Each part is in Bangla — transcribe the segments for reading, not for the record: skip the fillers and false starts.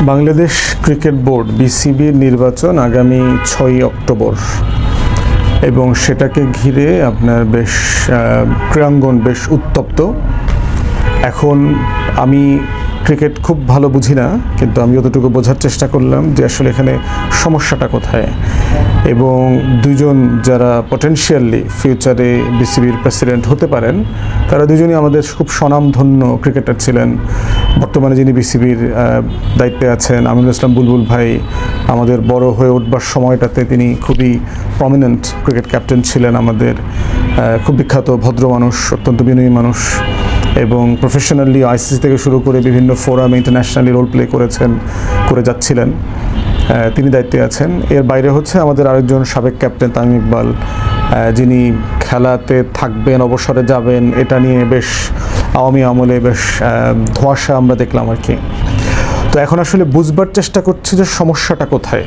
বাংলাদেশ ক্রিকেট বোর্ড বিসিবির নির্বাচন আগামী 6 অক্টোবর এবং সেটাকে ঘিরে আপনার বেশ ক্রীড়াঙ্গন বেশ উত্তপ্ত। এখন আমি ক্রিকেট খুব ভালো বুঝি না, কিন্তু আমি যতটুকু বোঝার চেষ্টা করলাম যে আসলে এখানে সমস্যাটা কোথায়। এবং দুজন যারা পটেনশিয়ালি ফিউচারে বিসিবির প্রেসিডেন্ট হতে পারেন, তারা দুজনই আমাদের খুব স্বনামধন্য ক্রিকেটার ছিলেন। বর্তমানে যিনি বিসিবির দায়িত্বে আছেন আমিনুল ইসলাম বুলবুল ভাই, আমাদের বড় হয়ে উঠবার সময়টাতে তিনি খুবই প্রমিনেন্ট ক্রিকেট ক্যাপ্টেন ছিলেন আমাদের, খুব বিখ্যাত ভদ্র মানুষ, অত্যন্ত বিনয়ী মানুষ এবং প্রফেশনালি আইসিসি থেকে শুরু করে বিভিন্ন ফোরামে ইন্টারন্যাশনালি রোল প্লে করে যাচ্ছিলেন। তিনি দায়িত্বে আছেন। এর বাইরে হচ্ছে আমাদের আরেকজন সাবেক ক্যাপ্টেন তামিম ইকবাল, যিনি খেলাতে থাকবেন, অবসরে যাবেন, এটা নিয়ে বেশ আওয়ামী আমলে বেশ ধোঁয়াশা আমরা দেখলাম আর কি। তো এখন আসলে বুঝবার চেষ্টা করছি যে সমস্যাটা কোথায়।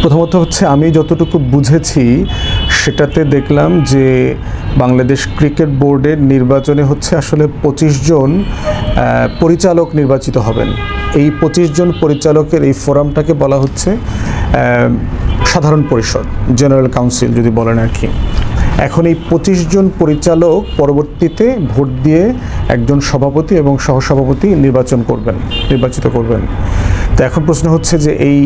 প্রথমত হচ্ছে আমি যতটুকু বুঝেছি সেটাতে দেখলাম যে বাংলাদেশ ক্রিকেট বোর্ডের নির্বাচনে হচ্ছে আসলে 25 জন পরিচালক নির্বাচিত হবেন। এই 25 জন পরিচালকের এই ফোরামটাকে বলা হচ্ছে সাধারণ পরিষদ, জেনারেল কাউন্সিল যদি বলেন আর কি। এখন এই 25 জন পরিচালক পরবর্তীতে ভোট দিয়ে একজন সভাপতি এবং সহসভাপতি নির্বাচিত করবেন। তো এখন প্রশ্ন হচ্ছে যে এই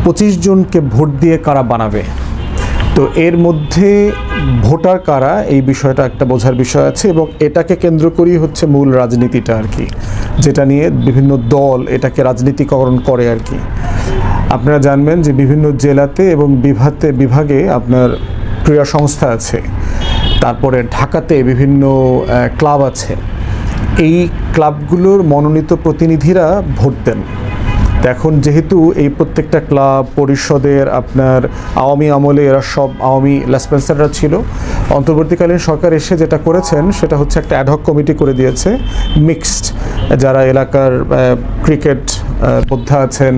25 জনকে ভোট দিয়ে কারা বানাবে। তো এর মধ্যে ভোটার কারা, এই বিষয়টা একটা বোঝার বিষয় আছে এবং এটাকে কেন্দ্র করেই হচ্ছে মূল রাজনীতিটা আর কি, যেটা নিয়ে বিভিন্ন দল এটাকে রাজনীতিকরণ করে আর কি। আপনারা জানবেন যে বিভিন্ন জেলাতে এবং বিভাগে আপনার ক্রীড়া সংস্থা আছে, তারপরে ঢাকাতে বিভিন্ন ক্লাব আছে। এই ক্লাবগুলোর মনোনীত প্রতিনিধিরা ভোট দেন। এখন যেহেতু এই প্রত্যেকটা ক্লাব পরিষদের আপনার আওয়ামী আমলে এরা সব আওয়ামী লেসপেন্সাররা ছিল, অন্তর্বর্তীকালীন সরকার এসে যেটা করেছেন সেটা হচ্ছে একটা অ্যাডহক কমিটি করে দিয়েছে, মিক্সড, যারা এলাকার ক্রিকেট যোদ্ধা আছেন,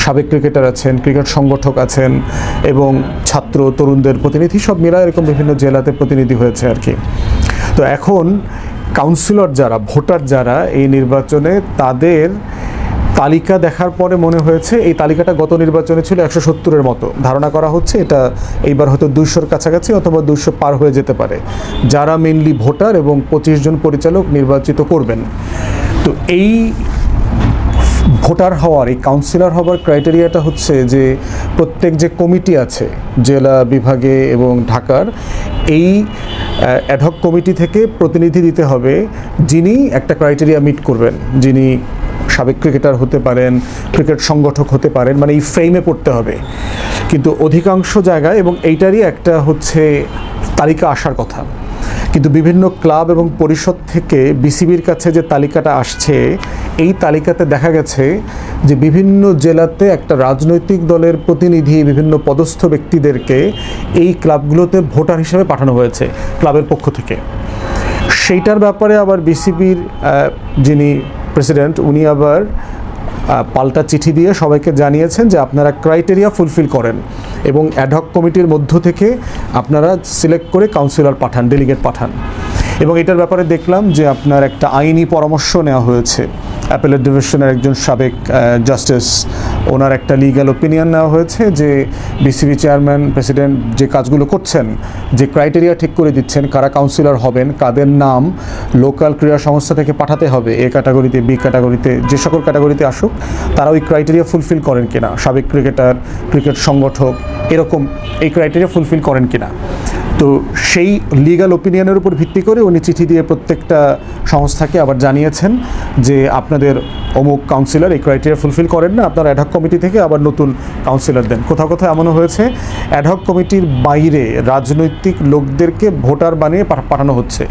সাবেক ক্রিকেটার আছেন, ক্রিকেট সংগঠক আছেন এবং ছাত্র তরুণদের প্রতিনিধি সব মিলা এরকম বিভিন্ন জেলাতে প্রতিনিধি হয়েছে আর কি। তো এখন কাউন্সিলর যারা, ভোটার যারা এই নির্বাচনে, তাদের তালিকা দেখার পরে মনে হয়েছে এই তালিকাটা গত নির্বাচনে ছিল 170-এর মতো। ধারণা করা হচ্ছে এটা এইবার হয়তো 200-র কাছাকাছি অথবা 200 পার হয়ে যেতে পারে, যারা মেইনলি ভোটার এবং 25 জন পরিচালক নির্বাচিত করবেন। তো এই ভোটার হওয়ার, এই কাউন্সিলর হওয়ার ক্রাইটেরিয়াটা হচ্ছে যে প্রত্যেক যে কমিটি আছে জেলা বিভাগে এবং ঢাকার, এই অ্যাডহক কমিটি থেকে প্রতিনিধি দিতে হবে যিনি একটা ক্রাইটেরিয়া মিট করবেন, যিনি সাবেক ক্রিকেটার হতে পারেন, ক্রিকেট সংগঠক হতে পারেন, মানে এই ফ্রেমে পড়তে হবে। কিন্তু অধিকাংশ জায়গায় এবং এইটারই একটা হচ্ছে তালিকা আসার কথা, কিন্তু বিভিন্ন ক্লাব এবং পরিষদ থেকে বিসিবির কাছে যে তালিকাটা আসছে, এই তালিকাতে দেখা গেছে যে বিভিন্ন জেলাতে একটা রাজনৈতিক দলের প্রতিনিধি, বিভিন্ন পদস্থ ব্যক্তিদেরকে এই ক্লাবগুলোতে ভোটার হিসেবে পাঠানো হয়েছে ক্লাবের পক্ষ থেকে। সেইটার ব্যাপারে আবার বিসিবির যিনি প্রেসিডেন্ট, উনি আবার পাল্টা চিঠি দিয়ে সবাইকে জানিয়েছেন যে আপনারা ক্রাইটেরিয়া ফুলফিল করেন এবং অ্যাডহক কমিটির মধ্য থেকে আপনারা সিলেক্ট করে কাউন্সিলর পাঠান, ডেলিগেট পাঠান। এবং এটার ব্যাপারে দেখলাম যে আপনার একটা আইনি পরামর্শ নেওয়া হয়েছে। অ্যাপেলেট ডিভিশনের একজন সাবেক জাস্টিস, ওনার একটা লিগ্যাল ওপিনিয়ন নেওয়া হয়েছে যে বিসিবি চেয়ারম্যান, প্রেসিডেন্ট যে কাজগুলো করছেন, যে ক্রাইটেরিয়া ঠিক করে দিচ্ছেন কারা কাউন্সিলর হবেন, কাদের নাম লোকাল ক্রীড়া সংস্থা থেকে পাঠাতে হবে এ ক্যাটাগরিতে, বি ক্যাটাগরিতে, যে সকল ক্যাটাগরিতে আসুক, তারা ওই ক্রাইটেরিয়া ফুলফিল করেন কিনা, সাবেক ক্রিকেটার, ক্রিকেট সংগঠক, এরকম এই ক্রাইটেরিয়া ফুলফিল করেন কিনা। তো সেই লিগ্যাল ওপিনিয়নের উপর ভিত্তি করে উনি চিঠি দিয়ে প্রত্যেকটা সংস্থাকে আবার জানিয়েছেন যে আপনাদের অমুক কাউন্সিলর এই ক্রাইটেরিয়া ফুলফিল করেন না, আপনারা অ্যাডহক কমিটি থেকে আবার নতুন কাউন্সিলর দেন। কোথাও কোথাও এমনও হয়েছে অ্যাডহক কমিটির বাইরে রাজনৈতিক লোকদেরকে ভোটার বানিয়ে পাঠানো হচ্ছে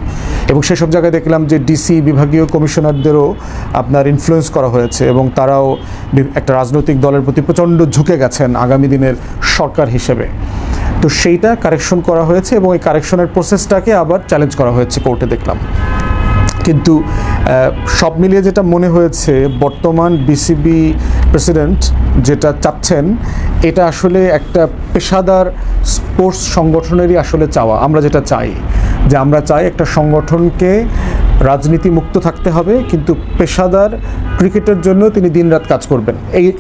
এবং সেসব জায়গায় দেখলাম যে ডিসি, বিভাগীয় কমিশনারদেরও আপনার ইনফ্লুয়েন্স করা হয়েছে এবং তারাও একটা রাজনৈতিক দলের প্রতি প্রচণ্ড ঝুঁকে গেছেন আগামী দিনের সরকার হিসেবে। তো সেইটা কারেকশন করা হয়েছে এবং এই কারেকশনের প্রসেসটাকে আবার চ্যালেঞ্জ করা হয়েছে কোর্টে দেখলাম। কিন্তু সব মিলিয়ে যেটা মনে হয়েছে, বর্তমান বিসিবি প্রেসিডেন্ট যেটা চাচ্ছেন এটা আসলে একটা পেশাদার স্পোর্টস সংগঠনেরই আসলে চাওয়া। আমরা যেটা চাই যে আমরা চাই একটা সংগঠনকে রাজনীতি মুক্ত থাকতে হবে, কিন্তু পেশাদার ক্রিকেটের জন্য তিনি দিনরাত কাজ করবেন,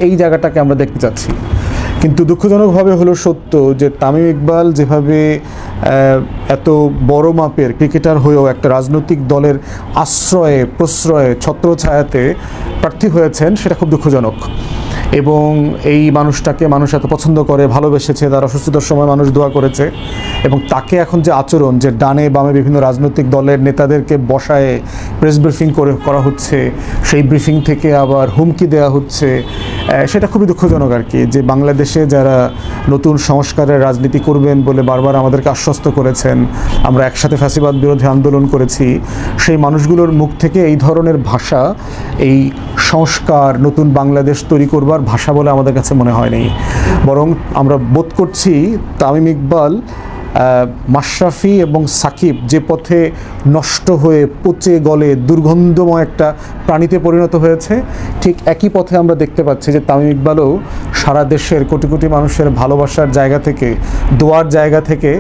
এই জায়গাটাকে আমরা দেখতে চাচ্ছি। কিন্তু দুঃখজনকভাবে হলো সত্য যে তামিম ইকবাল যেভাবে এত বড় মাপের ক্রিকেটার হয়েও একটা রাজনৈতিক দলের আশ্রয়ে প্রশ্রয়ে ছত্রছায়াতে প্রার্থী হয়েছেন, সেটা খুব দুঃখজনক। এবং এই মানুষটাকে মানুষ এত পছন্দ করে, ভালোবেসেছে, তার অসুস্থতার সময় মানুষ দোয়া করেছে, এবং তাকে এখন যে আচরণ, যে ডানে বামে বিভিন্ন রাজনৈতিক দলের নেতাদেরকে বসায় প্রেস ব্রিফিং করা হচ্ছে, সেই ব্রিফিং থেকে আবার হুমকি দেওয়া হচ্ছে, সেটা খুবই দুঃখজনক আর কি। যে বাংলাদেশে যারা নতুন সংস্কারের রাজনীতি করবেন বলে বারবার আমাদেরকে আশ্বস্ত করেছেন, আমরা একসাথে ফ্যাসিবাদ বিরোধী আন্দোলন করেছি, সেই মানুষগুলোর মুখ থেকে এই ধরনের ভাষা, এই সংস্কার নতুন বাংলাদেশ তৈরি করবার ভাষা বলে আমাদের কাছে মনে হয়নি। বরং আমরা বোধ করছি তামিম ইকবাল, মাশরাফি এবং সাকিব যে পথে নষ্ট হয়ে পচে গলে দুর্গন্ধময় একটা প্রাণীতে পরিণত হয়েছে, ঠিক একই পথে আমরা দেখতে পাচ্ছি যে তামিম ইকবালও সারা দেশের কোটি কোটি মানুষের ভালোবাসার জায়গা থেকে, দোয়ার জায়গা থেকে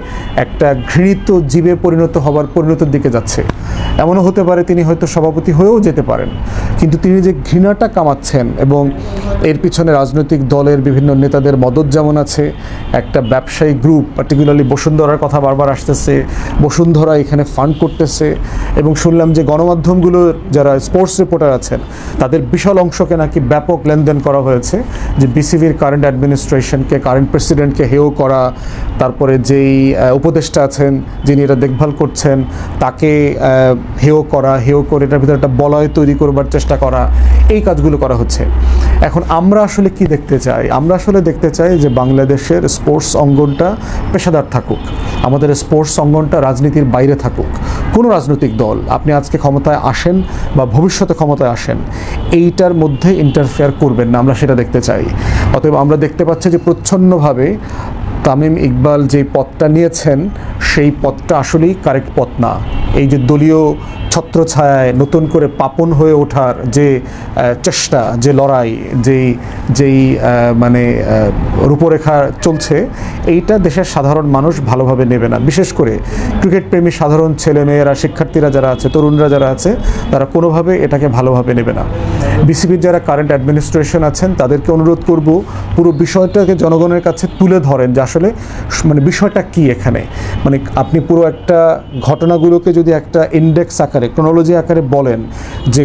একটা ঘৃণিত জীবে পরিণতির দিকে যাচ্ছে। এমনও হতে পারে তিনি হয়তো সভাপতি হয়েও যেতে পারেন, কিন্তু তিনি যে ঘৃণাটা কামাচ্ছেন, এবং এর পিছনে রাজনৈতিক দলের বিভিন্ন নেতাদের মদত যেমন আছে, একটা ব্যবসায়ী গ্রুপ, পার্টিকুলারলি বসুন্ধরার কথা বারবার আসতেছে, বসুন্ধরা এখানে ফান্ড করতেছে, এবং শুনলাম যে গণমাধ্যমগুলোর যারা স্পোর্টস রিপোর্টার আছেন তাদের বিশাল অংশকে নাকি ব্যাপক লেনদেন করা হয়েছে, যে বিসিবির কারেন্ট অ্যাডমিনিস্ট্রেশনকে, কারেন্ট প্রেসিডেন্টকে হেয় করা, তারপরে যেই উপদেষ্টা আছেন যিনি এটা দেখভাল করছেন তাকে হেয় করে এটার ভিতরে একটা বলয় তৈরি করবার চেষ্টা করা, এই কাজগুলো করা হচ্ছে। এখন আমরা আসলে কি দেখতে চাই? আমরা আসলে দেখতে চাই যে বাংলাদেশের স্পোর্টস অঙ্গনটা পেশাদার থাকুক, আমাদের স্পোর্টস অঙ্গনটা রাজনীতির বাইরে থাকুক। কোনো রাজনৈতিক দল আপনি আজকে ক্ষমতায় আসেন বা ভবিষ্যতে ক্ষমতায় আসেন, এইটার মধ্যে ইন্টারফেয়ার করবেন না, আমরা সেটা দেখতে চাই। অতএব আমরা দেখতে পাচ্ছি যে প্রচ্ছন্নভাবে তামিম ইকবাল যে পথটা নিয়েছেন সেই পথটা আসলেই কারেক্ট পথ না। এই যে দলীয় ছত্রছায়ায় নতুন করে পাপন হয়ে ওঠার যে চেষ্টা, যে লড়াই, যেই মানে রূপরেখা চলছে, এইটা দেশের সাধারণ মানুষ ভালোভাবে নেবে না। বিশেষ করে ক্রিকেট প্রেমী সাধারণ ছেলেমেয়েরা, শিক্ষার্থীরা যারা আছে, তরুণরা যারা আছে, তারা কোনোভাবে এটাকে ভালোভাবে নেবে না। বিসিবির যারা কারেন্ট অ্যাডমিনিস্ট্রেশন আছেন তাদেরকে অনুরোধ করব পুরো বিষয়টাকে জনগণের কাছে তুলে ধরেন, যে আসলে মানে বিষয়টা কি এখানে। মানে আপনি পুরো একটা ঘটনাগুলোকে যদি একটা ইন্ডেক্স আকারে, ক্রোনোলজি আকারে বলেন যে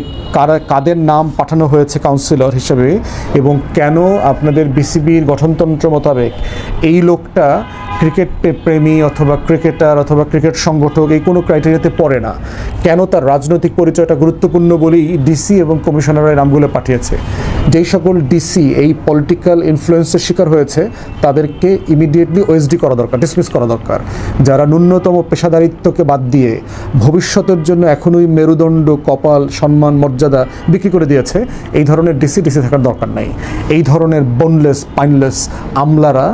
কাদের নাম পাঠানো হয়েছে কাউন্সিলর হিসেবে, এবং কেন আপনাদের বিসিবির গঠনতন্ত্র মোতাবেক এই লোকটা ক্রিকেট প্রেমী অথবা ক্রিকেটার অথবা ক্রিকেট সংগঠক, এই কোনো ক্রাইটেরিয়াতে পড়ে না, কেন তার রাজনৈতিক পরিচয়টা গুরুত্বপূর্ণ বলেই ডিসি এবং কমিশনারের নামগুলো পাঠিয়েছে। যেই সকল ডিসি এই পলিটিক্যাল ইনফ্লুয়েন্সের শিকার হয়েছে তাদেরকে ইমিডিয়েটলি ওএসডি করা দরকার, ডিসমিস করা দরকার। যারা ন্যূনতম পেশাদারিত্বকে বাদ দিয়ে ভবিষ্যতের জন্য এখনই মেরুদণ্ড, কপাল, সম্মান, মর্যাদা বিক্রি করে দিয়েছে, এই ধরনের ডিসি থাকার দরকার নাই। এই ধরনের বোনলেস, পাইনলেস আমলারা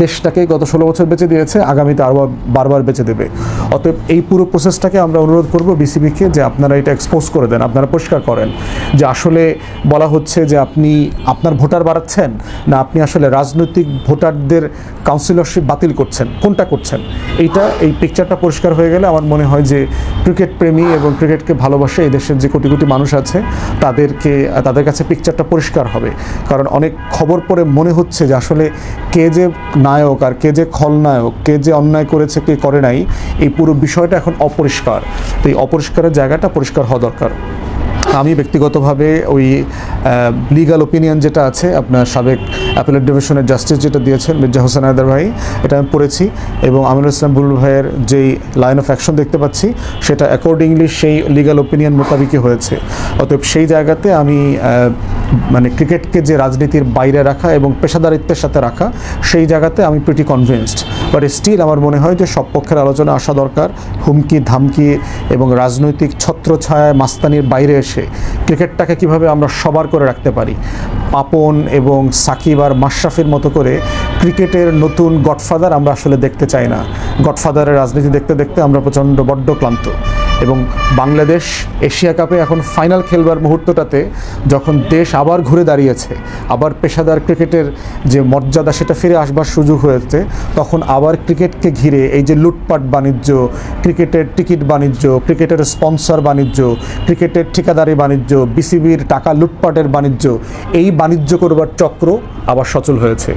দেশটাকে গত 16 বছর বেঁচে দিয়েছে, আগামীতে আরও বারবার বেঁচে দেবে। অতএব এই পুরো প্রসেসটাকে আমরা অনুরোধ করব বিসিবিকে যে আপনারা এটা এক্সপোজ করে দেন, আপনারা পরিষ্কার করেন যে আসলে বলা হচ্ছে যে আপনি আপনার ভোটার বাড়াচ্ছেন না আপনি আসলে রাজনৈতিক ভোটারদের কাউন্সিলরশিপ বাতিল করছেন, কোনটা করছেন। এই পিকচারটা পরিষ্কার হয়ে গেলে আমার মনে হয় যে ক্রিকেট প্রেমী এবং ক্রিকেটকে ভালোবাসে এই দেশের যে কোটি কোটি মানুষ আছে তাদের কাছে পিকচারটা পরিষ্কার হবে। কারণ অনেক খবর পড়ে মনে হচ্ছে যে আসলে কে যে নায়ক আর কে যে খলনায়ক, কে যে অন্যায় করেছে কে করে নাই, এই পুরো বিষয়টা এখন অপরিষ্কার। তো এই অপরিষ্কারের জায়গাটা পরিষ্কার হওয়া দরকার। আমি ব্যক্তিগতভাবে ওই লিগাল ওপিনিয়ন যেটা আছে আপনার সাবেক অ্যাপেলেট ডিভিশনের জাস্টিস যেটা দিয়েছেন মির্জা হোসেন হায়দার ভাই, এটা আমি পড়েছি, এবং আমিনুল ইসলাম বুলবুল ভাইয়ের যেই লাইন অফ অ্যাকশন দেখতে পাচ্ছি সেটা অ্যাকর্ডিংলি সেই লিগাল ওপিনিয়ন মোতাবেকই হয়েছে। অতএব সেই জায়গাতে আমি মানে ক্রিকেটকে যে রাজনীতির বাইরে রাখা এবং পেশাদারিত্বের সাথে রাখা, সেই জায়গাতে আমি প্রিটি কনভিন্সড। বাট স্টিল আমার মনে হয় যে সব পক্ষের আলোচনা আসা দরকার। হুমকি ধামকি এবং রাজনৈতিক ছত্রছায়ায় মাস্তানির বাইরে এসে ক্রিকেটটাকে কিভাবে আমরা সবার করে রাখতে পারি। পাপন এবং সাকিব আর মাশরাফির মতো করে ক্রিকেটের নতুন গডফাদার আমরা আসলে দেখতে চাই না। গডফাদারের রাজনীতি দেখতে দেখতে আমরা বড্ড ক্লান্ত। এবং বাংলাদেশ এশিয়া কাপে এখন ফাইনাল খেলবার মুহূর্তটাতে যখন দেশ আবার ঘুরে দাঁড়িয়েছে, আবার পেশাদার ক্রিকেটের যে মর্যাদা সেটা ফিরে আসবার সুযোগ হয়েছে, তখন আবার ক্রিকেটকে ঘিরে এই যে লুটপাট বাণিজ্য, ক্রিকেটের টিকিট বাণিজ্য, ক্রিকেটের স্পন্সর বাণিজ্য, ক্রিকেটের ঠিকাদারি বাণিজ্য, বিসিবির টাকা লুটপাটের বাণিজ্য, এই বাণিজ্য করবার চক্র আবার সচল হয়েছে।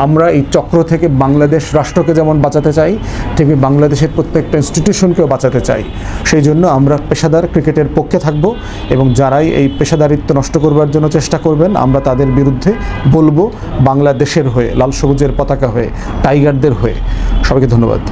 আমরা এই চক্র থেকে বাংলাদেশ রাষ্ট্রকে যেমন বাঁচাতে চাই, ঠিক বাংলাদেশের প্রত্যেকটা ইনস্টিটিউশনকেও বাঁচাতে চাই। সেই জন্য আমরা পেশাদার ক্রিকেটের পক্ষে থাকব এবং যারাই এই পেশাদারিত্ব নষ্ট করবার জন্য চেষ্টা করবেন আমরা তাদের বিরুদ্ধে বলবো, বাংলাদেশের হয়ে, লাল সবুজের পতাকা হয়ে, টাইগারদের হয়ে। সবাইকে ধন্যবাদ।